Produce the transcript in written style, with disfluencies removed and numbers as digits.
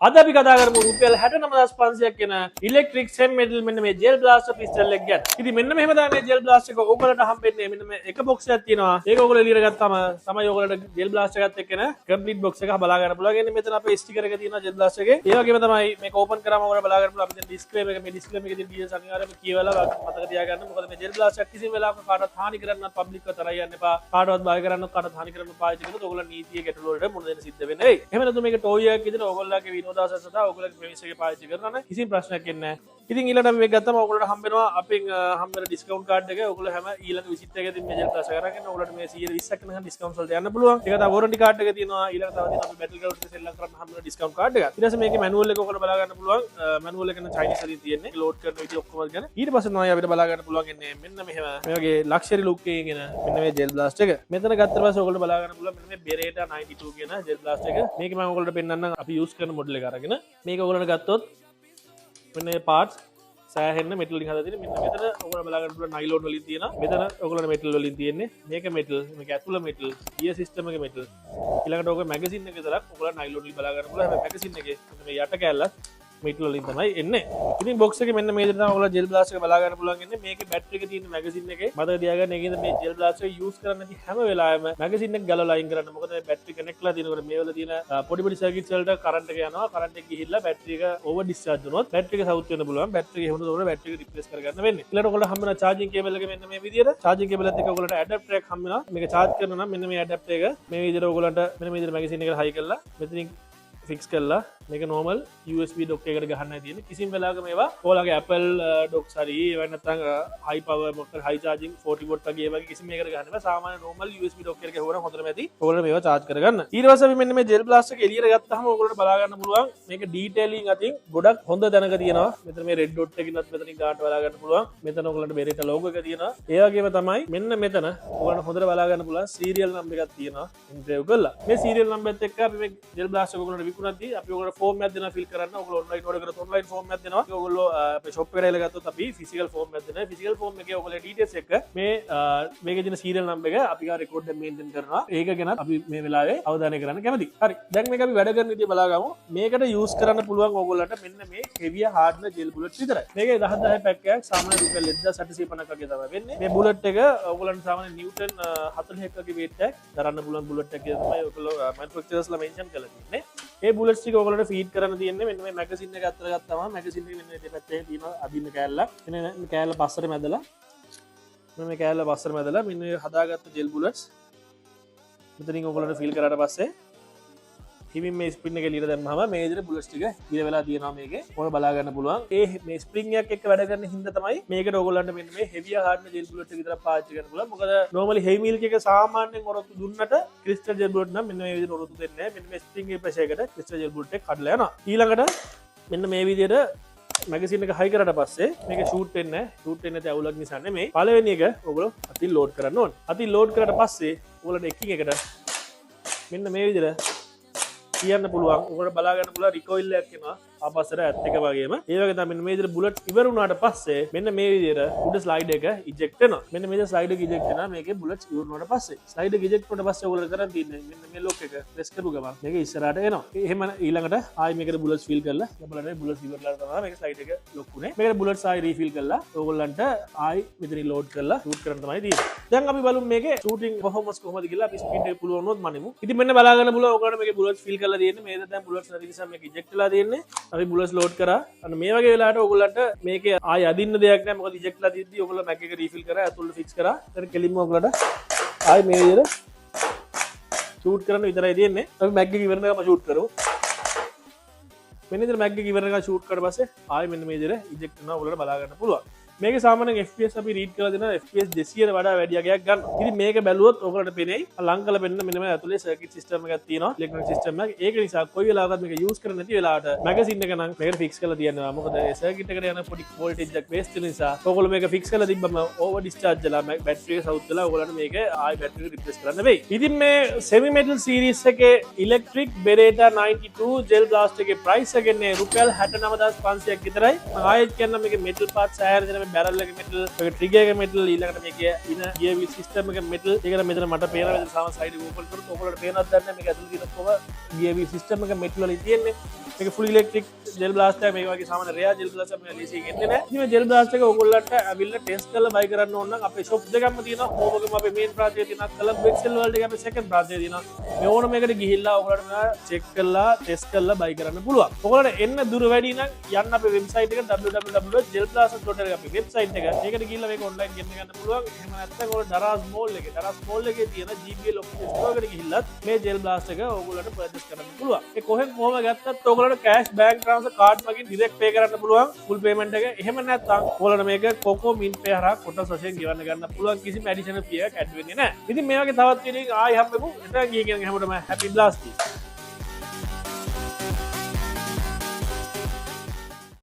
අද අපි කතා කරමු රුපියල් 69500ක් කියන ඉලෙක්ට්‍රික් සෙම් මෙටල් මෙන්න මේ ජෙල් බ්ලාස්ටර් පිස්ටල් එක ගැන. ඉතින් මෙන්න මෙහෙම තමයි ජෙල් බ්ලාස්ටර් එක ඔයගොල්ලන්ට හම්බෙන්නේ. මෙන්න මේ එක බොක්ස් එකක් තියෙනවා. ඒක ඔයගොල්ලෝ එළියට ගත්තාම තමයි ඔයගොල්ලන්ට ජෙල් බ්ලාස්ටර් එකත් එක්කන කම්ප්ලීට් බොක්ස් එක බලා ගන්න පුළුවන්. එන්නේ මෙතන අපේ ස්ටිකර් එක තියෙනවා ජෙල් බ්ලාස්ටර් එකේ. ඒ වගේම තමයි මේක ඕපන් කරාම ඔයගොල්ලෝ බලා ගන්න පුළුවන්. අපි දැන් ඩිස්ක්ලේමර් එක මේ ඩිස්ක්ලේමර් එකේ තියෙන අනිවාර්යයෙන්ම කියවලා මතක තියාගන්න. මොකද මේ ජෙල් බ්ලාස්ටර් එක කිසිම වෙලාවක කාටවත් හානි කරන්නත් පබ්ලික්ව තරයි යන්න එපා. කාටවත් බය කරන්නත් කාටවත් හානි කරන්න පාවිච්චි කරනකොට ඔයගොල්ලෝ නීතිය ගැටලු වලට මුහුණ දෙන්න සිද්ධ වෙන්නේ. එහෙම නැත්නම් මේක ටෝයි එකක් විදිහට ඔයගොල්ලෝගේ විනෝදාංශ සඳහා ඔයගොල්ලෝගේ ප්‍රමිස් එක පාවිච්චි කරනවා නම් කිසිම ප්‍රශ්නයක් එන්නේ නැහැ. ඉතින් ඊළඟට අපි මේක ගත්තම ඔයගොල්ලෝට හම්බ වෙනවා අපෙන් හම්බ වෙන ඩිස්කවුන්ට් කාඩ් එක. ඔයගොල්ලෝ හැම ඊළඟ විසිට් එකකදී මේ ජෙල් බ්ලාස්ටර් කරගෙන ඔයගොල්ලෝට මේ 120ක් වෙනකන් ඩිස්කවුන්ට් වලට යන්න පුළුවන්. ඒක තමයි වොරන්ටි කාඩ් එක තියෙනවා. ඊළඟට තව තියෙනවා අපි බැටල් ග්‍රවුන්ඩ් එකේ සෙල්ලම් කරන්න හම්බ වෙන ඩිස්කවුන්ට් කාඩ් එක. ඊට පස්සේ මේකේ මැනුවල් එක ඔයගොල්ලෝ බලා ගන්න පුළුවන්. මැනුවල් එක නම් චයිනීස් වලින් තියෙන්නේ. ලෝඩ් කරන විදිහ ඔක්කොම ගැන. ඊට පස්සේ තමයි අපිට බලා ගන්න පුළුවන් එන්නේ මෙන්න මෙහෙම මේ වගේ ලක්ෂරි ලුක් එකකින් එන මෙන්න මේ ජෙල් බ්ලාස්ටර් එක. මෙතන ගත්තට පස්සේ ඔයගොල්ලෝ බලා ගන්න පුළුවන් මෙන්න මේ Beretta 92 කියන ජෙල් බ්ලාස්ටර් එක. මේක මම ඔයගොල්ලන්ට පෙන්නන්නම් අපි යූස් කරන මොඩල් එක අරගෙන. මේක ඔයගොල්ලන්ට ගත්තොත් මෙන්න මේ පාර්ට්ස් සෑහෙන්න මෙටල් වලින් හදලා තියෙන. මෙන්න මෙතන ඔයගොල්ලෝ බලා ගන්න පුළුවන් නයිලෝන් වලින් තියෙනවා. මෙතන ඔයගොල්ලන්ට මෙටල් වලින් තියෙන්නේ. මේක මෙටල්, මේක ඇතුළ මෙටල්, ගියර් සිස්ටම් එකේ මෙටල්. ඊළඟට ඔයගොල්ලෝ මැගසින් එකේ විතරක් ඔයගොල්ලෝ නයිලෝන් වලින් බලා ගන්න පුළුවන්. හැබැයි මැගසින් එකේ මේ යට කැල්ලත් මෙටල් වලින් තමයි එන්නේ. ඉතින් බොක්ස් එකේ මෙන්න මේ විදිහට තමයි ඔයගොල්ලෝ ජෙල් බ්ලාස්ටර් එක බලා ගන්න පුළුවන් ඉන්නේ. මේකේ බැටරි එක තියෙන මැගසින් එකේ මතක තියාගන්න. ඒකින්ද මේ ජෙල් බ්ලාස්ටර් එක යූස් කරන්න නැති හැම වෙලාවෙම මැගසින් එක ගලවලා අයින් කරන්න. මොකද මේ බැටරි කනෙක්ට්ලා තියෙනකොට මේ වල තියෙන පොඩි පොඩි සර්කිට්ස් වලට කරන්ට් එක යනවා. කරන්ට් එක ගිහිල්ලා බැටරි එක ඕවර් ඩිස්චාර්ජ් වුණොත් බැටරි එක සවුත් වෙන්න පුළුවන්. බැටරි එක හැමෝටම බැටරි එක රිප්ලේස් කරගන්න වෙන්නේ. ඊළඟට ඔයගොල්ලෝ හම්බ වෙන චාර්ජින් කේබල් එක මෙන්න මේ විදිහට. චාර්ජින් කේබල් එකත් එක්ක ඔයගොල්ලන්ට ඇඩැප්ටර් එකක් හම්බ වෙනවා. මේක චාර්ජ් කරනවා නම් මෙන්න මේ ඇඩැප්ටර් එක මේ විදිහට ඔයගොල්ලන්ට මෙන්න මේ විදිහට මැගසින් එකට හයි කරලා මෙතනින් ෆික්ස් කරලා මේක normal USB dock එකකට ගහන්නයි තියෙන්නේ. කිසිම වෙලාවක මේවා ඔයාලගේ Apple docks හරි ඒව නැත්නම් high power මොකද high charging 40 watt වගේ ඒ වගේ කිසිම එකකට ගහන්න බෑ. සාමාන්‍ය normal USB dock එකකට ගහුවම හොඳටම ඇති. ඔයාලට මේවා charge කරගන්න. ඊට පස්සේ අපි මෙන්න මේ gel blast එක එළියට ගත්තාම ඔයාලට බලා ගන්න පුළුවන් මේක detailing අතින් ගොඩක් හොඳ දැනක තියෙනවා. මෙතන මේ red dot එකකින්වත් මෙතනින් ගාට බලා ගන්න පුළුවන්. මෙතන ඔයාලට Beretta logo එක තියෙනවා. ඒ වගේම තමයි මෙන්න මෙතන ඔයාලට හොඳට බලා ගන්න පුළුවන් serial number එකක් තියෙනවා. engrave කරලා. මේ serial number එකත් එක්ක අපි මේ gel blast එක ඔයාලට විකුණද්දී අපි ඔයාලට ෆෝම් එකක් දෙනවා ෆිල් කරන්න. ඔයාලෝ ඔන්ලයින් ඕඩර් කරලා ඔන්ලයින් ෆෝම් එකක් දෙනවා. ඒක ඔයාලෝ අපේ ෂොප් එකට ඇවිල්ලා ගත්තොත් අපි ෆිසිකල් ෆෝම් එකක් දෙනවා. ෆිසිකල් ෆෝම් එකේ ඔයාලගේ ඩීටේල්ස් එක මේ මේකේ තියෙන සීරියල් නම්බර් එක අපි ගා රෙකෝඩ් එක මේන්ටේන් කරනවා. ඒක ගැන අපි මේ වෙලාවේ අවධානය කරන්න කැමතියි. හරි. දැන් මේක අපි වැඩ කරන විදිය බලාගමු. මේකට යූස් කරන්න පුළුවන් ඕගොල්ලන්ට මෙන්න මේ heavy hardener gel bullet විතරයි. මේකේ 10 පැක් එකක් සාමාන්‍ය රුපියල් 1850 වගේ තමයි වෙන්නේ. මේ bullet එක ඕගොල්ලන්ට සාමාන්‍ය නිව්ටන් 41 වගේ weight එකක් දරන්න පුළුවන් bullet එකක් කියලා තමයි ඔයගොල්ලෝ manufacturers mention කරලා තියෙන්නේ. ඒ bullets ටික ඔයගොල්ලන්ට ෆීඩ් කරන්න තියෙන්නේ මෙන්න මේ මැගසින් එක අතර ගත්තාම මැගසින් එකේ මෙන්න මේ පැත්තේ තියෙන අදින්න කෑල්ලක්. එනේ මේ කෑල්ල පස්සට මැදලා මේ කෑල්ල පස්සට මැදලා මෙන්න හදාගත්ත ජෙල් බුලට්ස් මෙතනින් ඔයගොල්ලන්ට ෆීල් කරාට පස්සේ හිමින් මේ ස්ප්‍රින් එක එළියට දැම්මම මේ විදිහට බුලට්ස් ටික ඉර වෙලා තියෙනවා මේකේ. ඔයාලා බලා ගන්න පුළුවන්. ඒ මේ ස්ප්‍රින් එකක් එක්ක වැඩ කරන හින්දා තමයි මේකට ඔයගොල්ලන්ට මෙන්න මේ heavy hardener gel bullet එක විතරක් පාවිච්චි කරන්න පුළුවන්. මොකද normally heavy milk එක සාමාන්‍යයෙන් ඔරොත්තු දුන්නට crystal gel bullet නම් මෙන්න මේ විදිහට ඔරොත්තු දෙන්නේ නැහැ. මෙන්න මේ ස්ප්‍රින් එකේ ප්‍රෙෂර් එකට crystal gel bullet එක කඩලා යනවා. ඊළඟට මෙන්න මේ විදිහට මැගසින් එක හයි කරාට පස්සේ මේක ෂූට් වෙන්නේ නැහැ. ෂූට් වෙන්නේ නැති අවුලක් නිසා නෙමෙයි. පළවෙනි එක ඔයගොල්ලෝ අතින් ලෝඩ් කරන්න ඕනේ. අතින් ලෝඩ් කරාට පස්සේ ඔයගොල්ලන්ට එකින් එකට මෙන්න මේ විදිහට කියන්න පුළුවන්. ඔයගොල්ලෝ බලා ගන්න පුළුවන් රිකෝයිල් එකක් එනවා. ආපස්සට ඇත් එක වගේම ඒ වගේ තමයි මෙන්න මේ විදිහට බුලට් ඉවර වුණාට පස්සේ මෙන්න මේ විදිහට උඩ ස්ලයිඩ් එක ඉජෙක්ට් වෙනවා. මෙන්න මේ විදිහට ස්ලයිඩ් එක ඉජෙක්ට් වෙනවා. මේකේ බුලට්ස් ඉවර වුණාට පස්සේ ස්ලයිඩ් එක ඉජෙක්ට් වුණාට පස්සේ ඔයගොල්ලෝ කරන් තියන්නේ මෙන්න මේ ලොක් එක ප්‍රෙස් කරපු ගමන් මේක ඉස්සරහට එනවා. එහෙම ඊළඟට ආයි මේකට බුලට්ස් ෆිල් කරලා බලන්න මේ බුලට්ස් ඉවරලා තමයි මේක ස්ලයිඩ් එක ලොක් වුනේ. මේකට බුලට්ස් ආයි රීෆිල් කරලා ඔයගොල්ලන්ට ආයි මෙතනින් ලෝඩ් කරලා ෂූට් කරන්න තමයි තියෙන්නේ. දැන් අපි බලමු මේකේ ෂූටින් පර්ෆෝමන්ස් කොහොමද කියලා. අපි ස්පීඩ් එක පුළුවන් වුණොත් මනිමු. ඉතින් මෙන්න බලා ගන්න පුළුවන් ඔයගොල්ලන්ට මේකේ බුලට්ස් ෆිල් කරලා තියෙන්නේ. මේක දැන් බුලට්ස් නැති නිසා මේක ඉජෙක්ට් වෙලා තියෙන්නේ. අපි බුලට්ස් ලෝඩ් කරා අන්න මේ වගේ වෙලාවට ඔයගොල්ලන්ට මේකේ ආය අදින්න දෙයක් නැහැ. මොකද ඉජෙක්ට්ලා තියද්දි ඔයගොල්ලෝ මැග් එක රීෆිල් කරා ඇතුළට ෆික්ස් කරා. ඊට කෙලින්ම ඔයගොල්ලන්ට ආය මේ විදිහට ෂූට් කරන්න විතරයි තියෙන්නේ. අපි මැග් එක ඉවරනකම ෂූට් කරමු. මෙන්න විදිහට මැග් එක ඉවරනකම ෂූට් කරලා පස්සේ ආය මෙන්න මේ විදිහට ඉජෙක්ට් කරනවා ඔයගොල්ලන්ට බලා ගන්න පුළුවන්. මේක සාමාන්‍යයෙන් FPS අපි රීඩ් කරලා දෙනවා FPS 200ට වඩා වැඩි අගයක් ගන්න. ඉතින් මේක බැලුවොත් ඔයගොල්ලන්ට පේනයි ලංකල වෙන්න මෙන්න මේ ඇතුලේ සර්කිට් සිස්ටම් එකක් තියෙනවා ඉලෙක්ට්‍රොනික සිස්ටම් එකක්. ඒක නිසා කොයි වෙලාවකත් මේක යූස් කරන්න නැති වෙලාවට මැගසින් එක නම් මේකට ෆික්ස් කරලා තියනවා. මොකද ඒ සර්කිට් එකට යන පොඩි වෝල්ටේජ් එකක් වේස්ට් වෙන නිසා ඔයගොල්ලෝ මේක ෆික්ස් කරලා තිබ්බම ඕවර් ඩිස්චාර්ජ් වෙලා බැටරි එක සවුත් වෙලා ඔයගොල්ලන්ට මේක ආයි බැටරි එක රිප්ලේස් කරන්න වෙයි. ඉතින් මේ semi metal series එකේ electric Beretta 92 gel blast එකේ price එක එන්නේ රුපියල් 69500ක් විතරයි. මම ආයෙත් කියන්නම් මේකේ metal parts ආයෙත් දෙන මේ barrel එකේ metal ट्रिगर के मेटल ඊළඟට මේකේ ඉන ගියර් වීල් සිස්ටම් එක මෙටල් ඒකට මෙතන මට පේනවා මෙතන සාමාන්‍ය ස්ලයිඩ් එක ඕපන් කරොත් ඔයගොල්ලන්ට පේනවද දන්නේ මේක ඇතුළේ තියෙන කොහොම ගියර් වීල් සිස්ටම් එක මෙටල් වලින් තියෙන්නේ මේක ෆුල් ඉලෙක්ට්‍රික් ජෙල් බ්ලාස්ටර් එක. මේ වගේ සාමාන්‍ය රෙයා ජෙල් බ්ලාස්ටර් අපේ ලීසි එකේ එන්නේ නැහැ. ඉතින් මේ ජෙල් බ්ලාස්ටර් එක ඔයගොල්ලන්ට ඇවිල්ලා ටෙස්ට් කරලා බයි කරන්න ඕන නම් අපේ ෂොප් දෙකක්ම තියෙනවා. හෝමගම අපේ මේන් ප්‍රාන්තයේ තියෙනවා. කලබ් එක්සෙල් වර්ල්ඩ් එකේ අපේ සෙකන්ඩ් ප්‍රාන්තයේ තියෙනවා. මේ ඕනම එකකට ගිහිල්ලා ඔයගොල්ලන්ට මේවා චෙක් කරලා ටෙස්ට් කරලා බයි කරන්න පුළුවන්. ඔයගොල්ලන්ට එන්න දුර වැඩි නම් යන්න අපේ වෙබ්සයිට් එක www.gelblasters.lk අපේ වෙබ්සයිට් එක. ඒකට ගිහිල්ලා මේක ඔන්ලයින් ගෙන්න ගන්න පුළුවන්. එහෙම නැත්නම් ඔයගොල්ලෝ දරාස් මෝල් එකේ තියෙන GBL ඔෆිස් ස්ටෝර් එකට ගිහිල්ලා මේ ජෙල් බ්ලාස්ටර් එක ඔයගොල්ලන්ට පර්චේස් කරන්න පුළුවන්. ඒ කොහෙන් කොහම ගත්තත් ඔයගොල්ලන්ට කෑෂ් බෑන්ක් ට්‍රාන්ස්ෆර් කාඩ් මගින් ඩිරෙක්ට් පේ කරන්න පුළුවන් ෆුල් පේමන්ට් එක. එහෙම නැත්නම් ඔයගොල්ලන්ට මේක කොකෝ මින් පේ හරහා කොටස් වශයෙන් ගෙවන්න ගන්න පුළුවන්. කිසිම ඇඩිෂනල් ෆී එකක් ඇඩ් වෙන්නේ නැහැ. ඉතින් මේ වගේ තවත් වීඩියෝ එකක් ආයි හම්බෙමු. එතන ගිහින් හැමෝටම හැපි බ්ලාස්ටිං.